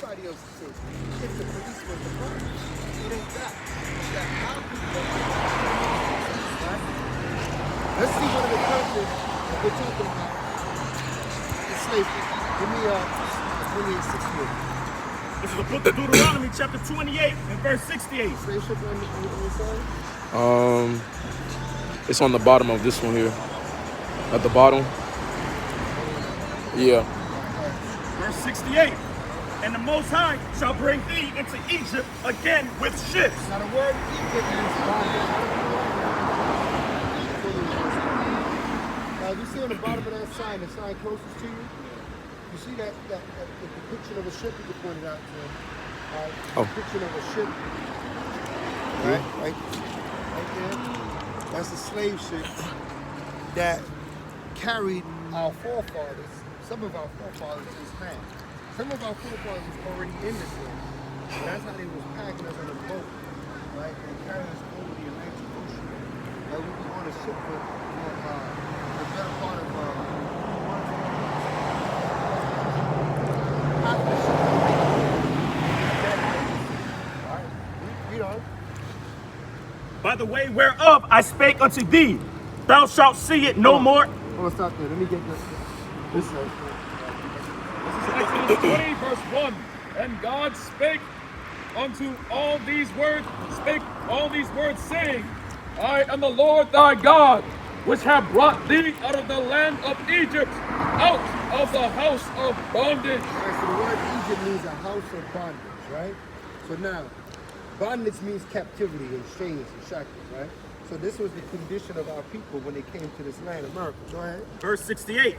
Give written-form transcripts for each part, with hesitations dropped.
everybody else is safe. If the police was the problem, it ain't that. It's that our people are right? Let's see one of the curses that we're talking about. Enslavement. Give me 28:68. This is the book of Deuteronomy, chapter 28 and verse 68. Slave ship on the side? It's on the bottom of this one here. At the bottom. Yeah. Verse 68. And the Most High shall bring thee into Egypt again with ships. Now the word Egypt means bondage. Now you see on the bottom of that sign, the sign closest to you, you see that the depiction of a ship, you can point it out to him. The depiction of a ship. Right there. That's a slave ship that carried our forefathers, some of our forefathers in this land. Some of our forefathers was already in this land. And that's how they was packing us on a boat, right? And carrying us over the Atlantic Ocean. Like we were on a ship for the better part of read on. By the way whereof I spake unto thee, thou shalt see it no more. Oh, stop there. Let me get this. Exodus 20, verse 1. And God spake unto all these words, saying, I am the Lord thy God, which have brought thee out of the land of Egypt, out of the house of bondage. All right, so the word Egypt means a house of bondage, right? So now, bondage means captivity and chains and shackles, right? So this was the condition of our people when they came to this land, America. Go ahead. Verse 68.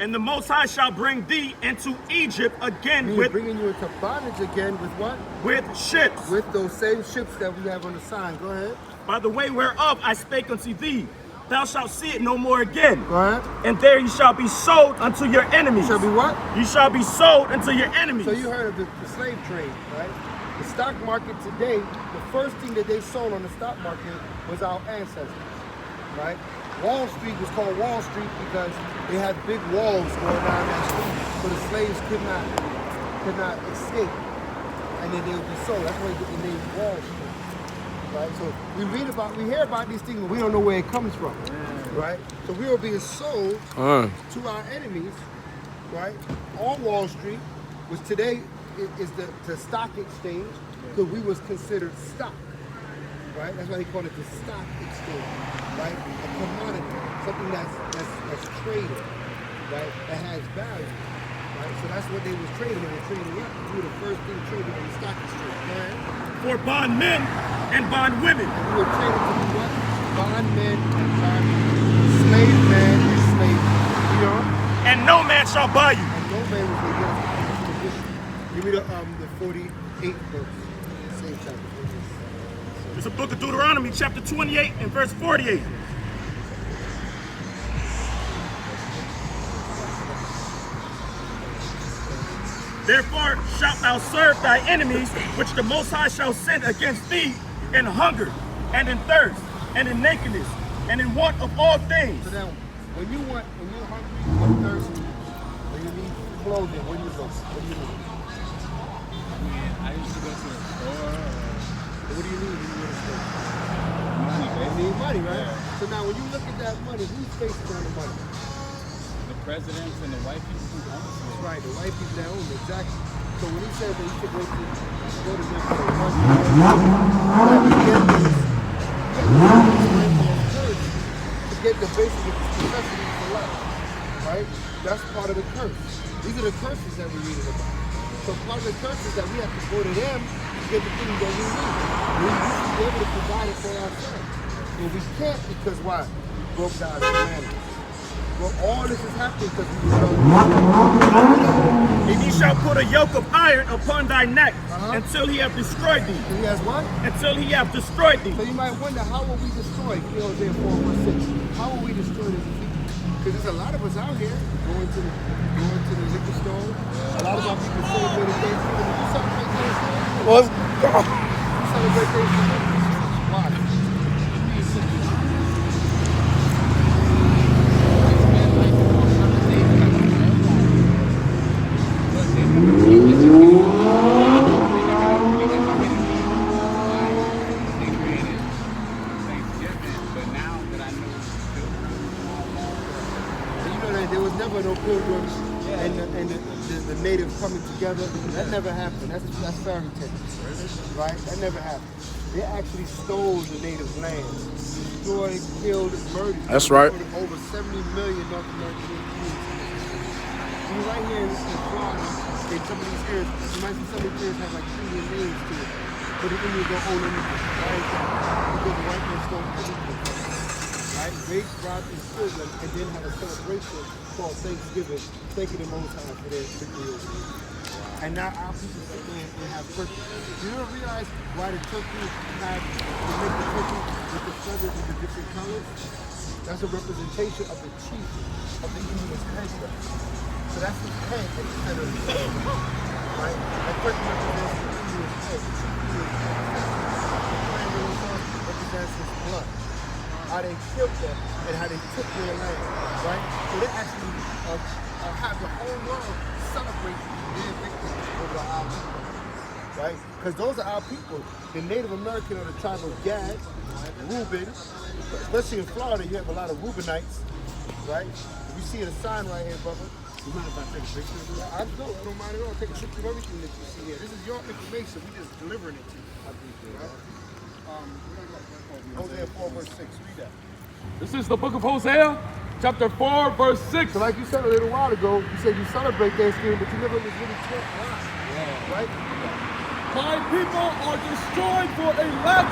And the Most High shall bring thee into Egypt again with bringing you into bondage again with what? With ships. With those same ships that we have on the sign. Go ahead. By the way whereof I spake unto thee, thou shalt see it no more again. Go ahead. And there ye shall be sold unto your enemies. You shall be what? You shall be sold unto your enemies. So you heard of the slave trade, right? The stock market today, the first thing that they sold on the stock market was our ancestors, right? Wall Street was called Wall Street because they had big walls going down that street, so the slaves could not escape, and then they would be sold. That's why they get the name Wall Street, right? So we hear about these things, but we don't know where it comes from, right? So we were being sold to our enemies, right? On Wall Street, which today is the stock exchange, because we was considered stock, right? That's why they call it the stock exchange, right? A commodity, something that's traded, right? That has value, right? So that's what they was trading. They were trading what? We were the first thing traded on the stock exchange, right? For bondmen and bondwomen. And we were traded to be what? Bondmen and bondwomen, slave man and slave, you know? And no man shall buy you. And no man was going to get us out of this condition. Give me the 48th verse. Same chapter. It's the book of Deuteronomy, chapter 28 and verse 48. Therefore shalt thou serve thy enemies, which the Most High shall send against thee in hunger, and in thirst, and in nakedness, and in want of all things. So now, when you're hungry, you're thirsty, when you need clothing, where do you go? What do you need? I used to go to the store. What do you need when you go to the store? Money, You need money, right? Yeah. So now when you look at that money, who's facing on the money? The presidents and the white people who own it. That's right, the white people that own it, exactly. So when he says that you should go to the to get the basic necessities for life, right? That's part of the curse. These are the curses that we're reading about. So part of the curse is that we have to go to them to get the things that we need. We used to be able to provide it for ourselves. But we can't because why? We broke God's commandments. Well, all this is happening because we were And he shall put a yoke of iron upon thy neck until he have destroyed thee. He has what? Until he have destroyed thee. So you might wonder, how will we destroy? You know, Isaiah 4:16. How will we destroy this people? Because there's a lot of us out here going to the liquor store. A lot of our people celebrate Thanksgiving. You celebrate Thanksgiving? Well, You celebrate Thanksgiving? Why? together. That never happened. That's fairy tales, right? That never happened. They actually stole the native land, destroyed, killed, murdered. That's right. Over 70 million North American Indians. You're right here in Florida, in some of these areas, you might see some of these areas have like Indian names to it. But the Indians don't own anything. Why is that? Because the white man stole everything. Right? Rape, rob, and steal them, and then have a celebration called Thanksgiving, thanking the Most High for their victory over them. And now our people sit there and have turkey. You don't realize why the turkey had to make the turkey with the feathers of the different colors? That's a representation of the chief of the Indian's head. So that's his head at the center of the head. Right? That turkey represents the Indian's head. The chief Indian's head. The represents his blood. How they killed them and how they took their land. Right? So they actually have the whole world celebrate their victory over our people. Right? Because those are our people. The Native American or the tribe of Gad, Reuben, especially in Florida, you have a lot of Reubenites, right? If you see a sign right here, brother, you mind if I take a picture of it? I don't mind at all. Take a picture of everything that you see here. This is your information. We just delivering it to you. I appreciate it. Hosea 4 verse 6. Read that. This is the book of Hosea, chapter 4, verse 6. So like you said a little while ago, you said you celebrate Thanksgiving, but you never was really taught why. Yeah. Right? My people are destroyed for a lack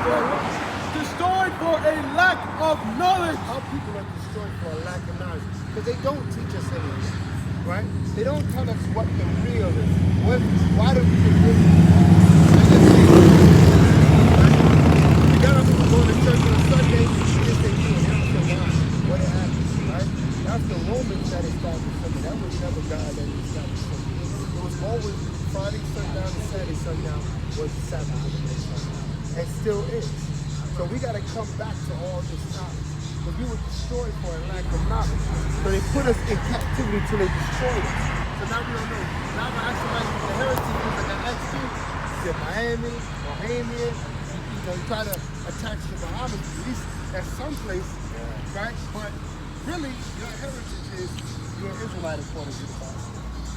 of knowledge. Our people are destroyed for a lack of knowledge because they don't teach us anything, right? They don't tell us what the real is. Why do we live? You got us going to church on a Sunday, you just say, they don't say why, what it happened, right? That's the Romans that established something. That was never God that established something. It was always Friday sundown and Saturday sundown was the Sabbath holiday sundown, and still is. So we got to come back to all this knowledge. Because we were destroyed for a lack of knowledge. So they put us in captivity till they destroyed us. So now we don't know. Now I'm asking like the heritage is like an X2. Is it Miami, Bahamian? You know, you try to attach the Bahamas, at least at some place, right? But really, your heritage is you're an Israelite according to the Bible.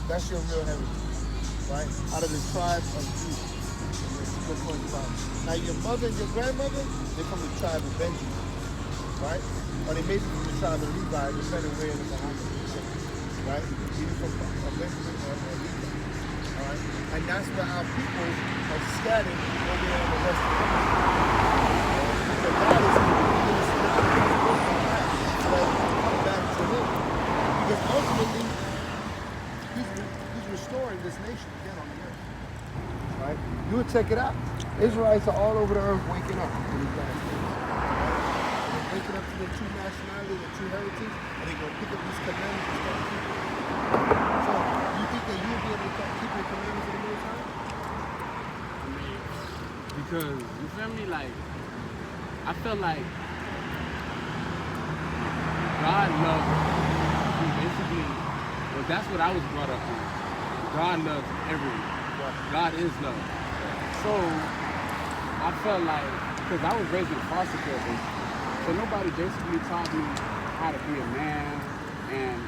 That's your real heritage, right? Out of the tribe of Judah. Now your mother and your grandmother, they're from the tribe of Benjamin, right? Or they may be from the tribe of Levi, depending where in the Bahamas, right? Either from Benjamin or Levi, all right? And that's where our people are scattered over there on the west of the country. So God is giving us come back to Him. Because ultimately, He's restoring this nation again on the earth. Right? You would check it out. Israelites are all over the earth waking up in these last days. Right? They're waking up to their true nationality, their true heritage, and they're going to pick up these commandments and start keeping them. So, you think that you'll be able to start keeping the commandments of the Most High? Because, you feel me? Like, I feel like God loves you basically, well, that's what I was brought up on. God loves everyone. God is love. So I felt like, because I was raised in foster care, so nobody basically taught me how to be a man and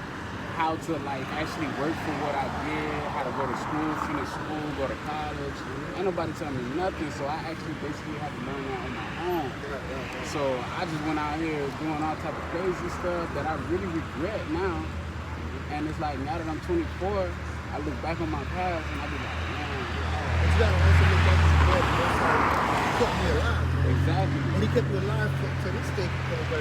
how to like actually work for what I did, how to go to school, finish school, go to college. Ain't nobody tell me nothing, so I actually basically had to learn that on my own. So I just went out here doing all type of crazy stuff that I really regret now. And it's like, now that I'm 24, I look back on my past and I be like, man. But you gotta also look back to the Most High kept me alive. Man. Exactly. And He kept me alive to this day. So the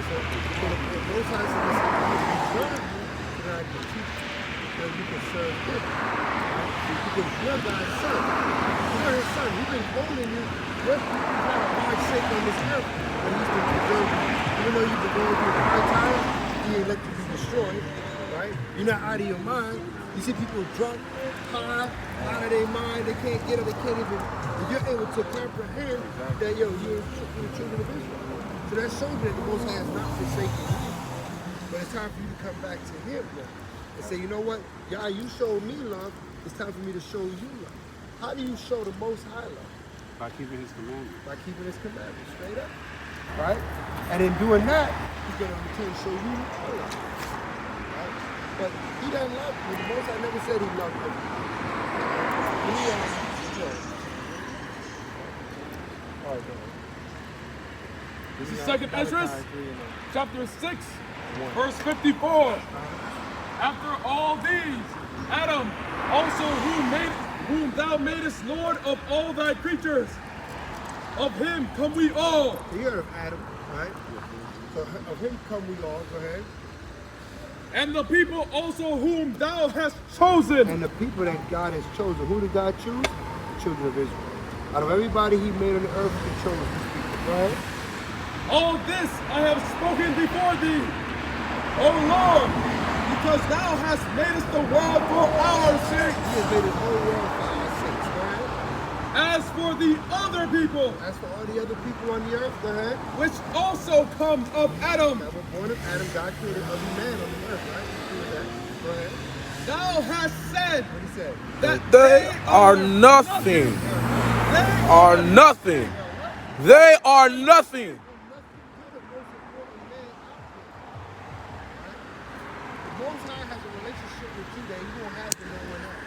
Most High said, He preserved you so that I can keep you, so you can serve Him. Right? Because you're God's son. You're His son. He's been holding you. You've had a hard shake on this earth, but He's been preserving you. Even though you've been going through a hard time, He ain't let you be destroyed. Right? You're not out of your mind. You see people drunk, high, out of their mind, they can't get it, they can't even, if you're able to comprehend that, you're children of Israel. So that shows you that the Most High has not forsaken you. But it's time for you to come back to Him now and say, you know what, Yah, you showed me love, it's time for me to show you love. How do you show the Most High love? By keeping His commandments. By keeping His commandments, straight up. Right? And in doing that, He's going to return show you more love. But He doesn't love you. The Most High never said He loved you. All right, go ahead. This is 2nd Esdras, chapter 6, verse 54. After all these, Adam also whom thou madest Lord of all thy creatures, of him come we all. You heard of Adam, right? So of him come we all. Go ahead. And the people also whom thou hast chosen. And the people that God has chosen. Who did God choose? The children of Israel. Out of everybody He made on the earth, He chose these people. Go ahead. All this I have spoken before thee, O Lord, because thou hast made us the world for our sake. He has made His whole world for our sakes. Go ahead. As for the other people, As for all the other people on the earth, go ahead. which also come of Adam, That were born of Adam, God created every man on the earth, right? He created that. Go ahead. thou hast said What He said. that They are nothing. They Are nothing. They are nothing. The Most High has a relationship with you that He won't have with no one else.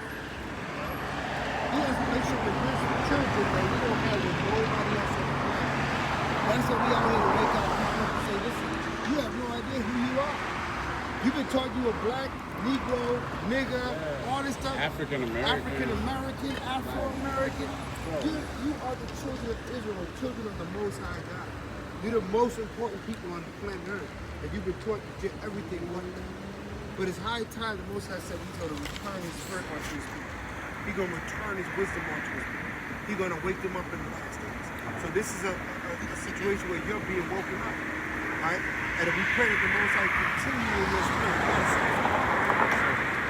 He has a relationship with His children that He don't have with nobody else on the planet. That's why we out here to wake up people up and say, listen, you have no idea who you are. You've been taught you a black, Negro, nigger, all this stuff. African American. African-American, Afro-American. You are the children of Israel, the children of the Most High God. You're the most important people on the planet Earth. And you've been taught to get everything one day. But it's high time the Most High said He's going to return His spirit onto His people. He's going to return His wisdom onto His people. He's going to wake them up in the last days. So this is a situation where you're being woken up. Right? And if we pray that the Most High continue in your spirit,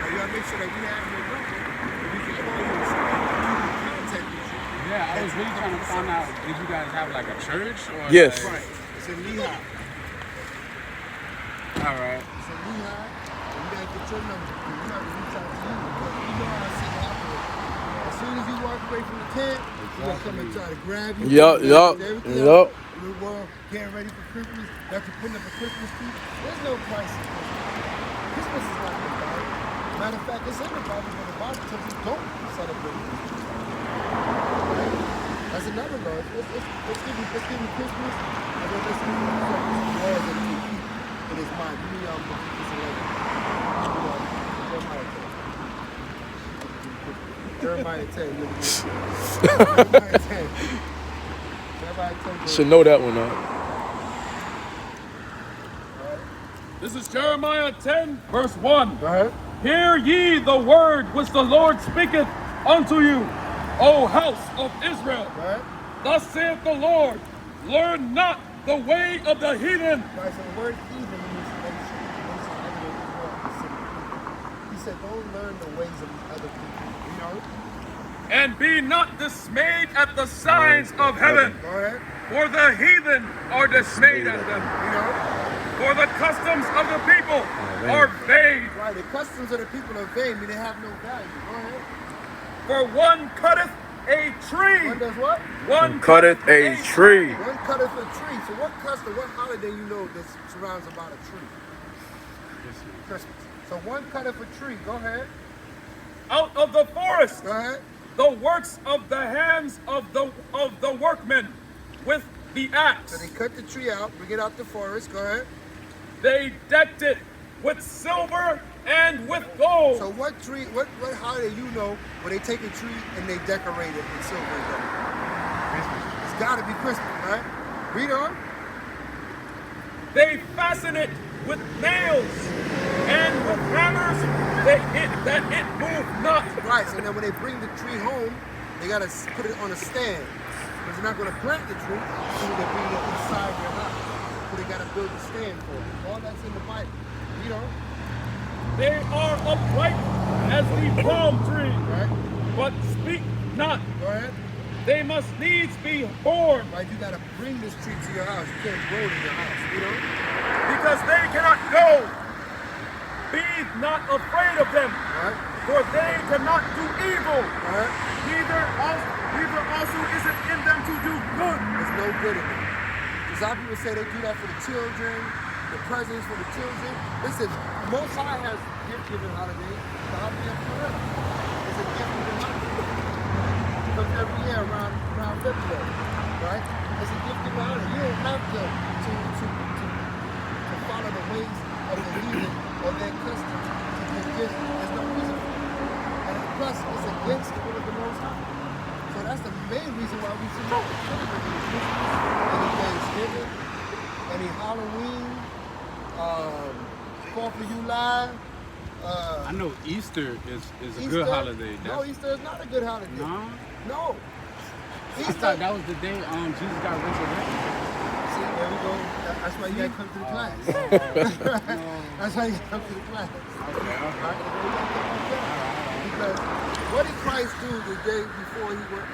now you got to make sure that we have your number. And we can call you and contact with you. Yeah, I was really trying to find out, did you guys have like a church? Or Yes. like- Right. It's in Lehigh. All right. It's in Lehigh. And you got to get your number. We got to reach out to you because we know how to operate. As soon as you walk away from the tent, we're going to come and try to grab you. Yup. The world getting ready for Christmas. After putting up a Christmas tree. There's no price in Christmas. Christmas is not in the Bible. Matter of fact, it's in the Bible, but the Bible tells you don't celebrate Christmas. Right? That's another law. Let's give you Christmas, and then let's give you the laws that you keep in His mind. Give me Leviticus 11. Jeremiah 10. Jeremiah 10. Jeremiah 10. Should know that one, huh? This is Jeremiah 10, verse 1. Go ahead. Hear ye the word which the Lord speaketh unto you, O house of Israel. Go ahead. Thus saith the Lord, learn not the way of the heathen, Right, so the word heathen means nation. He said, don't learn the ways of these other people. You know? and be not dismayed at the signs of heaven. Go ahead. For the heathen are dismayed at them. You know? For the customs of the people are vain. Right, the customs of the people are vain, meaning they have no value. Go ahead. For one cutteth a tree. One does what? One Cutteth a tree. One cutteth a tree. So what custom, what holiday you know that surrounds about a tree? Christmas. So one cutteth a tree. Go ahead. Out of the forest, Go ahead. the works of the hands of the workmen with the So axe. they cut the tree out, bring it out the forest. Go ahead. They decked it with silver and with gold. So what tree, what holiday you know where they take a tree and they decorate it with silver and gold? Christmas. It's gotta be Christmas, right? Read on. They fasten it with nails and with hammers that it move not. Right, so then when they bring the tree home, they gotta put it on a stand. Because they're not gonna plant the tree until they bring it inside their house. So they gotta build a stand for it. All that's in the Bible. You know, They are upright as the palm tree, right? but speak not. Go ahead. They must needs be born, Right, you gotta bring this tree to your house. You can't grow it in your house, you know? because they cannot go. Be not afraid of them, Right? for they cannot do evil. Right? Neither also is it in them to do good. There's no good in it. Because some people say they do that for the children, the presents for the children. Listen, Most High has gift-giving holidays. The holiday of Purim is a gift-giving holiday. February, right? It's a gift of honor. You don't have to follow the ways of the heathen or their customs to give gifts. There's no reason for it. And plus, it's against the will of the Most High. So that's the main reason why we should celebrate Christmas, any Thanksgiving, any Halloween, 4th of July. I know Easter is a Easter, good holiday. No, Easter is not a good holiday. No? No. I Easter. thought that was the day Jesus got resurrected. See, there we go. That's why you gotta come to the class. That's why you gotta come to the class. Okay. Right? Because what did Christ do the day before he was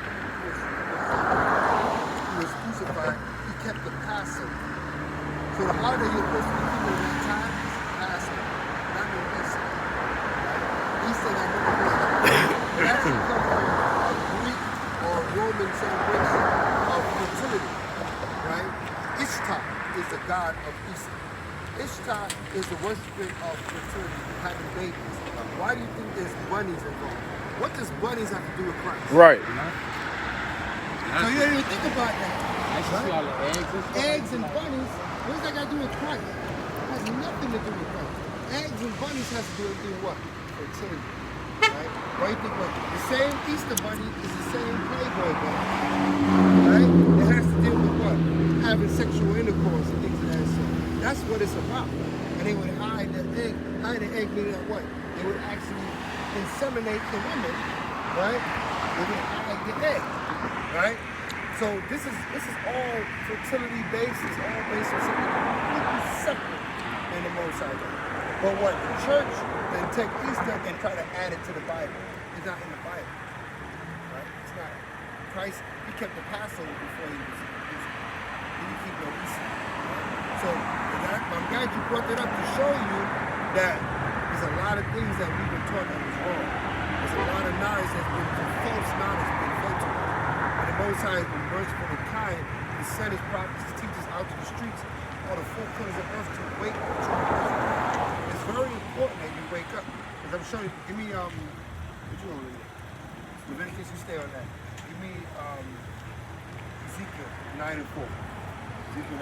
crucified? He kept the Passover. So the holiday you're supposed to be keeping at that time is Passover, not the Easter. Easter that never was. It actually comes from a Greek or Roman celebration of fertility, right? Ishtar is the god of Easter. Ishtar is the worshiping of fertility, having babies. Why do you think there's bunnies involved? What does bunnies have to do with Christ? Right. So you didn't even think about that. I should see all the eggs and stuff. Eggs and bunnies, what does that got to do with Christ? It has nothing to do with Christ. Eggs and bunnies has to do with what? Fertility. Right? Why do you think what? The same Easter bunny is the same Playboy bunny. Right? It has to deal with what? Having sexual intercourse and things of that sort. That's what it's about. And they would hide the egg. Hide the egg meaning that what? They would actually inseminate the women, right? They would hide the egg, right? So this is all fertility based. It's all based on something completely separate in the Most High God. But what the church then take Easter and try to add it to the Bible. It's not in the Bible, right? It's not. Christ, he kept the Passover before he didn't keep no Easter. Right? So I'm glad you brought that up to show you that there's a lot of things that we've been taught that was wrong. There's a lot of knowledge that's been false knowledge being fed to us. And the Most High has been merciful and kind to send his prophets, his teachers out to the streets, all the four corners of earth to wake up the truth. It's very important that you wake up. Because I'm showing you, give me, what you want to read? Leviticus, you stay on that. Give me Ezekiel 9 and 4. Ezekiel